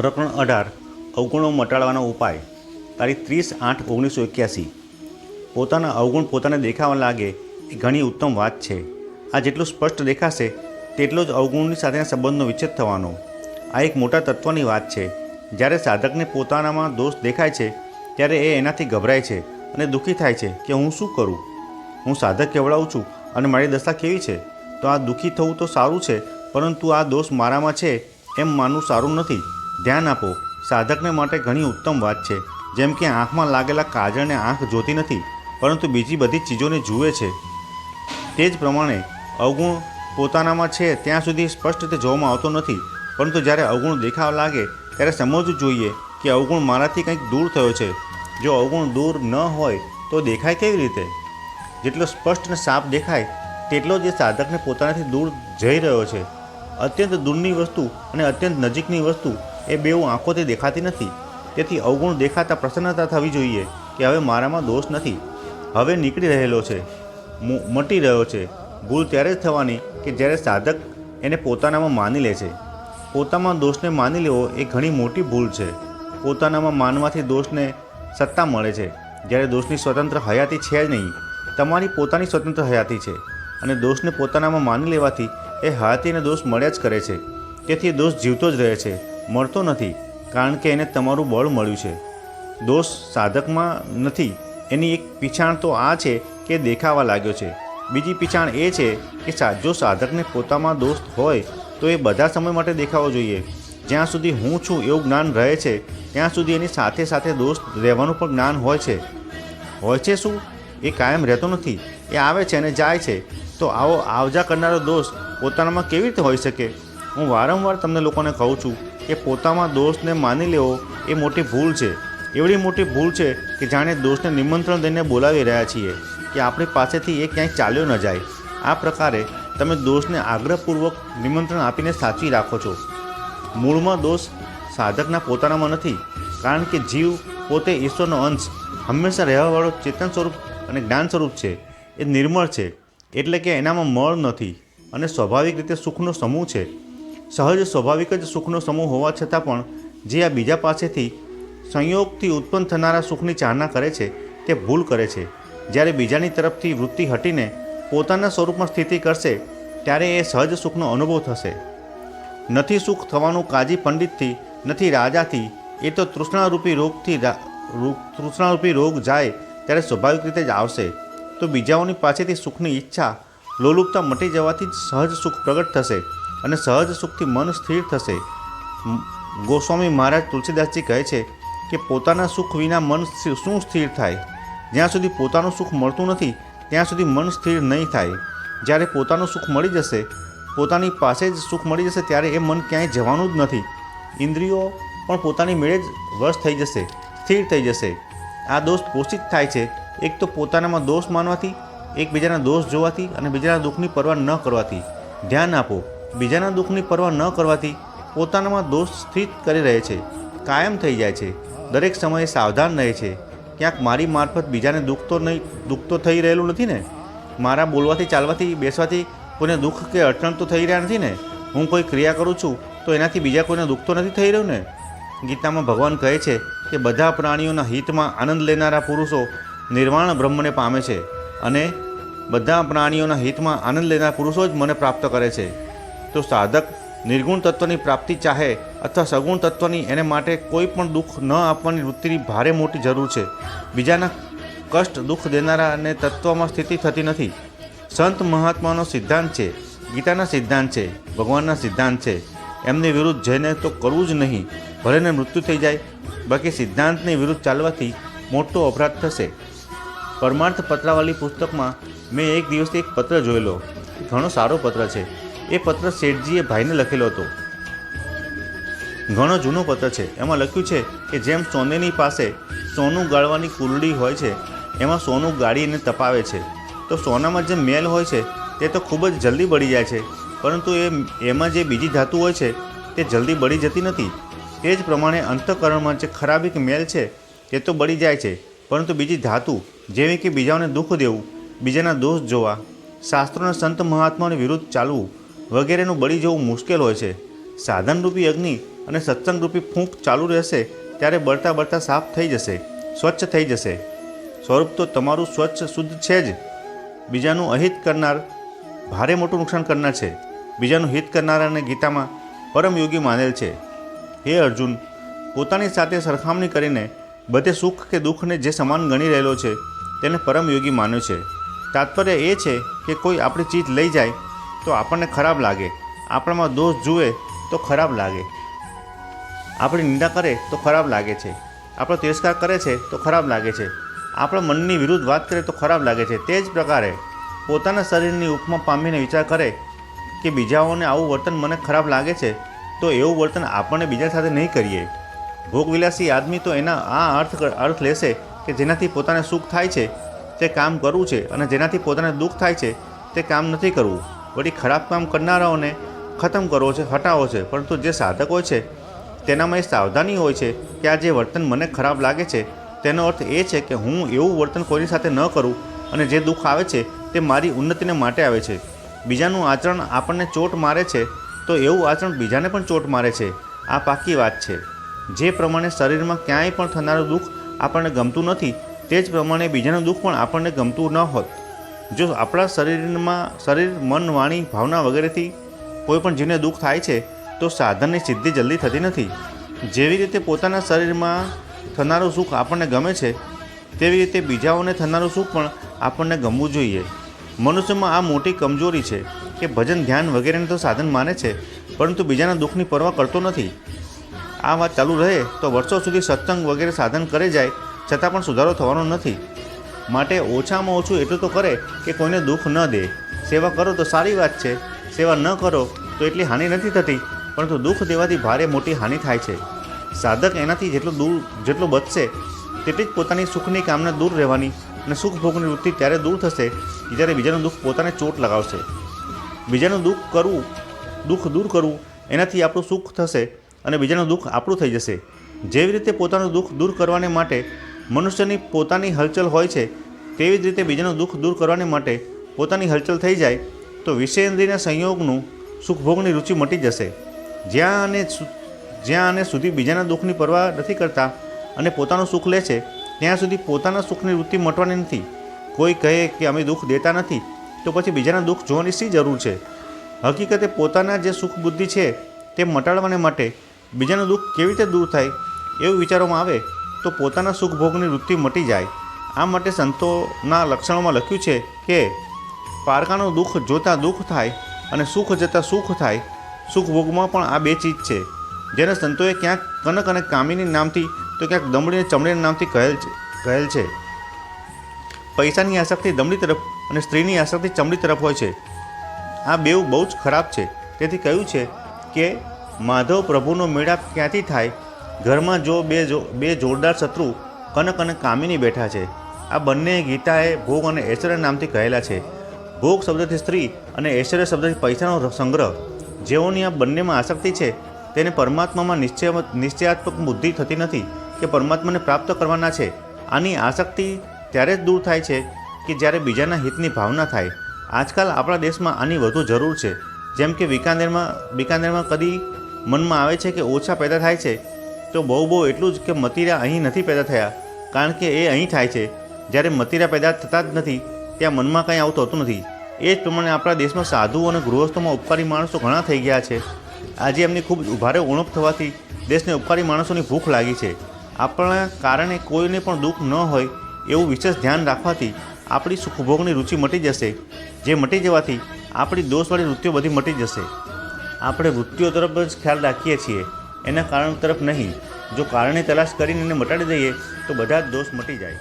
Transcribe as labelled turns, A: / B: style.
A: પ્રકરણ 18 અવગુણો મટાડવાનો ઉપાય તારીખ 30/8/1981। પોતાના અવગુણ પોતાને દેખાવા લાગે એ ઘણી ઉત્તમ વાત છે। આ જેટલું સ્પષ્ટ દેખાશે તેટલો જ અવગુણની સાથેના સંબંધનો વિચ્છેદ થવાનો। આ એક મોટા તત્વની વાત છે। જ્યારે સાધકને પોતાનામાં દોષ દેખાય છે ત્યારે એ એનાથી ગભરાય છે અને દુઃખી થાય છે કે હું શું કરું, હું સાધક કેવડાવું છું અને મારી દશા કેવી છે। તો આ દુઃખી થવું તો સારું છે, પરંતુ આ દોષ મારામાં છે એમ માનવું સારું નથી। ધ્યાન આપો, સાધકને માટે ઘણી ઉત્તમ વાત છે। જેમ કે આંખમાં લાગેલા કાજળને આંખ જોતી નથી, પરંતુ બીજી બધી ચીજોને જુએ છે, તે જ પ્રમાણે અવગુણ પોતાનામાં છે ત્યાં સુધી સ્પષ્ટ રીતે જોવામાં આવતો નથી, પરંતુ જ્યારે અવગુણ દેખાવા લાગે ત્યારે સમજવું જોઈએ કે અવગુણ મારાથી કંઈક દૂર થયો છે। જો અવગુણ દૂર ન હોય તો દેખાય કેવી રીતે? જેટલો સ્પષ્ટ અને સાફ દેખાય તેટલો જ એ સાધકને પોતાનાથી દૂર જઈ રહ્યો છે। અત્યંત દૂરની વસ્તુ અને અત્યંત નજીકની વસ્તુ એ બેઉ આંખોથી દેખાતી નથી। તેથી અવગુણ દેખાતા પ્રસન્નતા થવી જોઈએ કે હવે મારામાં દોષ નથી, હવે નીકળી રહેલો છે, મટી રહ્યો છે। ભૂલ ત્યારે જ થવાની કે જ્યારે સાધક એને પોતાનામાં માની લે છે। પોતામાં દોષને માની લેવો એ ઘણી મોટી ભૂલ છે। પોતાનામાં માનવાથી દોષને સત્તા મળે છે, જ્યારે દોષની સ્વતંત્ર હયાતી છે જ નહીં। તમારી પોતાની સ્વતંત્ર હયાતી છે અને દોષને પોતાનામાં માની લેવાથી એ હયાતીને દોષ મળ્યા જ કરે છે। તેથી દોષ જીવતો જ રહે છે, મળતો નથી, કારણ કે એને તમારું બળ મળ્યું છે। દોષ સાધકમાં નથી એની એક પીછાણ તો આ છે કે દેખાવા લાગ્યો છે। બીજી પીછાણ એ છે કે જો સાધકને પોતામાં દોષ હોય તો એ બધા સમય માટે દેખાવો જોઈએ। જ્યાં સુધી હું છું એવું જ્ઞાન રહે છે ત્યાં સુધી એની સાથે સાથે દોષ રહેવાનું પણ જ્ઞાન હોય છે। શું એ કાયમ રહેતો નથી, એ આવે છે અને જાય છે। તો આવો આવજા કરનારો દોષ પોતાનામાં કેવી રીતે હોઈ શકે? હું વારંવાર તમને લોકોને કહું છું કે પોતામાં દોષને માની લેવો એ મોટી ભૂલ છે। એવડી મોટી ભૂલ છે કે જાણે દોષને નિમંત્રણ દઈને બોલાવી રહ્યા છીએ કે આપણી પાસેથી એ ક્યાંય ચાલ્યો ન જાય। આ પ્રકારે તમે દોષને આગ્રહપૂર્વક નિમંત્રણ આપીને સાચવી રાખો છો। મૂળમાં દોષ સાધકના પોતાનામાં નથી, કારણ કે જીવ પોતે ઈશ્વરનો અંશ, હંમેશા રહેવાવાળો ચેતન સ્વરૂપ અને જ્ઞાન સ્વરૂપ છે। એ નિર્મળ છે, એટલે કે એનામાં મળ નથી અને સ્વાભાવિક રીતે સુખનો સમૂહ છે। સહજ સ્વાભાવિક જ સુખનો સમૂહ હોવા છતાં પણ જે આ બીજા પાસેથી સંયોગથી ઉત્પન્ન થનારા સુખની ચાહના કરે છે તે ભૂલ કરે છે। જ્યારે બીજાની તરફથી વૃત્તિ હટીને પોતાના સ્વરૂપમાં સ્થિતિ કરશે ત્યારે એ સહજ સુખનો અનુભવ થશે। નથી સુખ થવાનું કાજી પંડિતથી, નથી રાજાથી, એ તો તૃષ્ણારૂપી રોગ જાય ત્યારે સ્વાભાવિક રીતે જ આવશે। તો બીજાઓની પાસેથી સુખની ઈચ્છા, લોલુપતા મટી જવાથી જ સહજ સુખ પ્રગટ થશે અને સહજ સુખથી મન સ્થિર થશે। ગોસ્વામી મહારાજ તુલસીદાસજી કહે છે કે પોતાના સુખ વિના મન શું સ્થિર થાય? જ્યાં સુધી પોતાનું સુખ મળતું નથી ત્યાં સુધી મન સ્થિર નહીં થાય। જ્યારે પોતાનું સુખ મળી જશે, પોતાની પાસે જ સુખ મળી જશે, ત્યારે એ મન ક્યાંય જવાનું જ નથી। ઇન્દ્રિયો પણ પોતાની મેળે જ વશ થઈ જશે, સ્થિર થઈ જશે। આ દોષ પોષિત થાય છે એક તો પોતાનામાં દોષ માનવાથી, એકબીજાના દોષ જોવાથી અને બીજાના દુઃખની પરવા ન કરવાથી। ધ્યાન આપો, બીજાના દુઃખની પરવા ન કરવાથી પોતાનામાં દોષ સ્થિત કરી રહે છે, કાયમ થઈ જાય છે। દરેક સમયે સાવધાન રહે છે, ક્યાંક મારી મારફત બીજાને દુઃખ તો થઈ રહેલું નથી ને? મારા બોલવાથી, ચાલવાથી, બેસવાથી કોઈને દુઃખ કે અડચણ તો થઈ રહ્યા નથી ને? હું કોઈ ક્રિયા કરું છું તો એનાથી બીજા કોઈને દુઃખ તો નથી થઈ રહ્યું ને? ગીતામાં ભગવાન કહે છે કે બધા પ્રાણીઓના હિતમાં આનંદ લેનારા પુરુષો નિર્વાણ બ્રહ્મને પામે છે અને બધા પ્રાણીઓના હિતમાં આનંદ લેનારા પુરુષો જ મને પ્રાપ્ત કરે છે। તો સાધક નિર્ગુણ તત્વની પ્રાપ્તિ ચાહે અથવા સગુણ તત્વની, એને માટે કોઈ પણ દુઃખ ન આપવાની વૃત્તિની ભારે મોટી જરૂર છે। બીજાના કષ્ટ, દુઃખ દેનારાને તત્વમાં સ્થિતિ થતી નથી। સંત મહાત્માનો સિદ્ધાંત છે, ગીતાના સિદ્ધાંત છે, ભગવાનના સિદ્ધાંત છે, એમની વિરુદ્ધ જઈને તો કરવું જ નહીં, ભલેને મૃત્યુ થઈ જાય। બાકી સિદ્ધાંતની વિરુદ્ધ ચાલવાથી મોટો અપરાધ થશે। પરમાર્થ પત્રાવલી પુસ્તકમાં મેં એક દિવસ એક પત્ર જોયેલો, ઘણો સારો પત્ર છે। એ પત્ર શેઠજીએ ભાઈને લખેલો હતો, ઘણો જૂનો પત્ર છે। એમાં લખ્યું છે કે જેમ સોનેની પાસે સોનું ગાળવાની કુલડી હોય છે, એમાં સોનું ગાળીને તપાવે છે, તો સોનામાં જે મેલ હોય છે તે તો ખૂબ જ જલ્દી બળી જાય છે, પરંતુ એમાં જે બીજી ધાતુ હોય છે તે જલ્દી બળી જતી નથી। તે જ પ્રમાણે અંતઃકરણમાં જે ખરાબી કે મેલ છે તે તો બળી જાય છે, પરંતુ બીજી ધાતુ જેવી કે બીજાઓને દુઃખ દેવું, બીજાના દોષ જોવા, શાસ્ત્રોના સંત મહાત્માઓની વિરુદ્ધ ચાલવું વગેરેનું બળી જવું મુશ્કેલ હોય છે। સાધનરૂપી અગ્નિ અને સત્સંગરૂપી ફૂંક ચાલુ રહેશે ત્યારે બળતા બળતા સાફ થઈ જશે, સ્વચ્છ થઈ જશે. સ્વરૂપ તો તમારું સ્વચ્છ શુદ્ધ છે જ. બીજાનું અહિત કરનાર ભારે મોટું નુકસાન કરનાર છે. બીજાનું હિત કરનારાને ગીતામાં પરમયોગી માનેલ છે. હે અર્જુન, પોતાની સાથે સરખામણી કરીને બધે સુખ કે દુઃખને જે સમાન ગણી રહેલો છે તેને પરમયોગી માન્યો છે. તાત્પર્ય એ છે કે કોઈ આપણી ચીજ લઈ જાય તો આપણને ખરાબ લાગે, આપણામાં દોષ જુએ તો ખરાબ લાગે, આપણી નિંદા કરે તો ખરાબ લાગે છે, આપણો તિરસ્કાર કરે છે તો ખરાબ લાગે છે, આપણા મનની વિરુદ્ધ વાત કરે તો ખરાબ લાગે છે. તે જ પ્રકારે પોતાના શરીરની ઉપમા પામીને વિચાર કરે કે બીજાઓને આવું વર્તન મને ખરાબ લાગે છે તો એવું વર્તન આપણને બીજા સાથે નહીં કરીએ. ભોગવિલાસી આદમી તો એના આ અર્થ લેશે કે જેનાથી પોતાને સુખ થાય છે તે કામ કરવું છે અને જેનાથી પોતાને દુઃખ થાય છે તે કામ નથી કરવું. વળી ખરાબ કામ કરનારાઓને ખતમ કરવો છે, હટાવો છે. પરંતુ જે સાધક હોય છે તેનામાં એ સાવધાની હોય છે કે આ જે વર્તન મને ખરાબ લાગે છે તેનો અર્થ એ છે કે હું એવું વર્તન કોઈની સાથે ન કરું અને જે દુઃખ આવે છે તે મારી ઉન્નતિને માટે આવે છે. બીજાનું આચરણ આપણને ચોટ મારે છે તો એવું આચરણ બીજાને પણ ચોટ મારે છે. આ પાકી વાત છે. જે પ્રમાણે શરીરમાં ક્યાંય પણ થનારું દુઃખ આપણને ગમતું નથી તે જ પ્રમાણે બીજાનું દુઃખ પણ આપણને ગમતું ન હોત. જો આપણા શરીર, મન, વાણી, ભાવના વગેરેથી કોઈ પણ જીવને દુઃખ થાય છે તો સાધનની સિદ્ધિ જલ્દી થતી નથી. જેવી રીતે પોતાના શરીરમાં થનારું સુખ આપણને ગમે છે તેવી રીતે બીજાઓને થનારું સુખ પણ આપણને ગમવું જોઈએ. મનુષ્યમાં આ મોટી કમજોરી છે કે ભજન, ધ્યાન વગેરેને તો સાધન માને છે પરંતુ બીજાના દુઃખની પરવા કરતો નથી. આ વાત ચાલુ રહે તો વર્ષો સુધી સત્સંગ વગેરે સાધન કરે જાય છતાં પણ સુધારો થવાનો નથી. માટે ઓછામાં ઓછું એટલું તો કરે કે કોઈને દુઃખ ન દે. સેવા કરો તો સારી વાત છે, સેવા ન કરો તો એટલી હાનિ નથી થતી, પરંતુ દુઃખ દેવાથી ભારે મોટી હાનિ થાય છે. સાધક એનાથી જેટલો બચશે તેટલી જ પોતાની સુખની કામના દૂર રહેવાની અને સુખ ભોગની વૃત્તિ ત્યારે દૂર થશે જ્યારે બીજાનું દુઃખ પોતાને ચોટ લગાવશે. બીજાનું દુઃખ દૂર કરવું એનાથી આપણું સુખ થશે અને બીજાનું દુઃખ આપણું થઈ જશે. જેવી રીતે પોતાનું દુઃખ દૂર કરવાને માટે મનુષ્યની પોતાની હલચલ હોય છે તેવી જ રીતે બીજાનું દુઃખ દૂર કરવાને માટે પોતાની હલચલ થઈ જાય તો વિષયેન્દ્રિયના સંયોગનું સુખભોગની રુચિ મટી જશે. જ્યાં અને સુધી બીજાના દુઃખની પરવા નથી કરતા અને પોતાનું સુખ લે છે ત્યાં સુધી પોતાના સુખની વૃત્તિ મટવાની નથી. કોઈ કહે કે અમે દુઃખ દેતા નથી તો પછી બીજાના દુઃખ જોવાની શી જરૂર છે? હકીકતે પોતાના જે સુખ બુદ્ધિ છે તે મટાડવાને માટે બીજાનું દુઃખ કેવી રીતે દૂર થાય એવું વિચારવામાં આવે તો પોતાના સુખભોગની વૃત્તિ મટી જાય. આ માટે સંતોના લક્ષણોમાં લખ્યું છે કે પારકાનું દુઃખ જોતાં દુઃખ થાય અને સુખ જતાં સુખ થાય. સુખભોગમાં પણ આ બે ચીજ છે જેને સંતોએ ક્યાંક કનક અને કામિની નામથી તો ક્યાંક દમડી અને ચમડીના નામથી કહેલ છે. પૈસાની આસક્તિ દમડી તરફ અને સ્ત્રીની આસક્તિ ચમડી તરફ હોય છે. આ બેઉ બહુ જ ખરાબ છે. તેથી કહ્યું છે કે માધવ પ્રભુનો મેળાપ ક્યાંથી થાય? ઘરમાં જો બે જોરદાર શત્રુ કનક અને કામિની બેઠા છે. આ બંને ગીતાએ ભોગ અને ઐશ્વર્ય નામથી કહેલા છે. ભોગ શબ્દથી સ્ત્રી અને ઐશ્વર્ય શબ્દથી પૈસાનો સંગ્રહ. જેઓની આ બંનેમાં આસક્તિ છે તેને પરમાત્મામાં નિશ્ચયાત્મક બુદ્ધિ થતી નથી કે પરમાત્માને પ્રાપ્ત કરવાના છે. આની આસક્તિ ત્યારે જ દૂર થાય છે કે જ્યારે બીજાના હિતની ભાવના થાય. આજકાલ આપણા દેશમાં આની વધુ જરૂર છે. જેમ કે બિકાનેરમાં કદી મનમાં આવે છે કે ઓછા પેદા થાય છે તો બહુ એટલું જ કે મતીરા અહીં નથી પેદા થયા, કારણ કે એ અહીં થાય છે. જ્યારે મતીરા પેદા થતા જ નથી ત્યાં મનમાં કંઈ આવું થતું નથી. એ જ પ્રમાણે આપણા દેશમાં સાધુ અને ગૃહસ્થોમાં ઉપકારી માણસો ઘણા થઈ ગયા છે. આજે એમની ખૂબ ઉભારે ઉણપ થવાથી દેશને ઉપકારી માણસોની ભૂખ લાગી છે. આપણા કારણે કોઈને પણ દુઃખ ન હોય એવું વિશેષ ધ્યાન રાખવાથી આપણી સુખભોગની રુચિ મટી જશે. જે મટી જવાથી આપણી દોષવાળી વૃત્તિઓ બધી મટી જશે. આપણે વૃત્તિઓ તરફ જ ખ્યાલ રાખીએ છીએ, એના કારણ તરફ નહીં. જો કારણની તલાશ કરીને એને મટાડી દઈએ તો બધા જ દોષ મટી જાય.